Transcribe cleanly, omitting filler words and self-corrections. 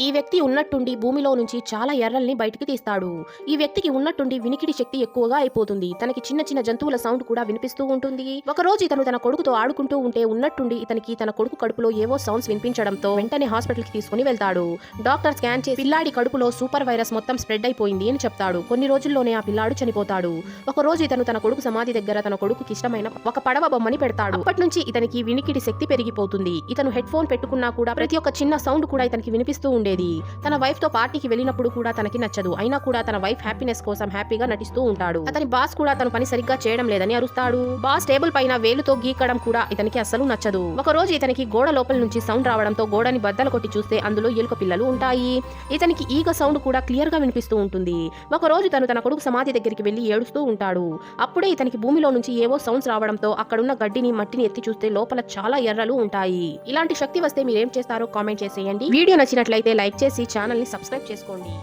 ఈ వ్యక్తి ఉన్నట్టుండి భూమిలో నుంచి చాలా ఎర్రల్ని బయటికి తీస్తాడు. ఈ వ్యక్తికి ఉన్నట్టుండి వినికిడి శక్తి ఎక్కువగా అయిపోతుంది. తనకి చిన్న చిన్న జంతువుల సౌండ్ కూడా వినిపిస్తూ ఉంటుంది. ఒక రోజు ఇతను తన కొడుకుతో ఆడుకుంటూ ఉంటే ఉన్నట్టుండి ఇతనికి తన కొడుకు కడుపులో ఏవో సౌండ్స్ వినిపించడంతో వెంటనే హాస్పిటల్ కి తీసుకుని వెళ్తాడు. డాక్టర్ స్కాన్ చేసి పిల్లాడి కడుపులో సూపర్ వైరస్ మొత్తం స్ప్రెడ్ అయిపోయింది అని చెప్తాడు. కొన్ని రోజుల్లోనే ఆ పిల్లాడు చనిపోతాడు. ఒక రోజు ఇతను తన కొడుకు సమాధి దగ్గర తన కొడుకుకి ఇష్టమైన ఒక పడవ బొమ్మని పెడతాడు. అప్పటి నుంచి ఇతనికి వినికిడి శక్తి పెరిగిపోతుంది. ఇతను హెడ్ ఫోన్ పెట్టుకున్నా కూడా ప్రతి ఒక్క చిన్న సౌండ్ కూడా ఇతనికి వినిపిస్తూ ఉండేది. తన వైఫ్ తో పార్టీకి వెళ్ళినప్పుడు కూడా తనకి నచ్చదు. అయినా కూడా తన వైఫ్ హ్యాపీనెస్ కోసం హ్యాపీగా నటిస్తూ ఉంటాడు. అతని బాస్ కూడా తన పని సరిగ్గా చేయడం లేదని అరుస్తాడు. బాస్ టేబుల్ పైన వేలుతో గీకడం కూడా ఇతనికి అస్సలు నచ్చదు. ఒక రోజు ఇతనికి గోడ లోపల నుంచి సౌండ్ రావడంతో గోడని బద్దలు కొట్టి చూస్తే అందులో ఎలుక పిల్లలు ఉంటాయి. ఇతనికి ఈగ సౌండ్ కూడా క్లియర్ గా వినిపిస్తూ ఉంటుంది. ఒక రోజు తన కొడుకు సమాధి దగ్గరికి వెళ్లి ఏడుస్తూ ఉంటాడు. అప్పుడే ఇతనికి భూమిలో నుంచి ఏవో సౌండ్స్ రావడంతో అక్కడున్న గడ్డిని మట్టిని ఎత్తి చూస్తే లోపల చాలా ఎర్రలు ఉంటాయి. ఇలాంటి శక్తి వస్తే మీరేం చేస్తారో కామెంట్ చేసేయండి. వీడియో నచ్చినట్లయితే లైక్ చేసి ఛానల్ ని సబ్స్క్రైబ్ చేసుకోండి.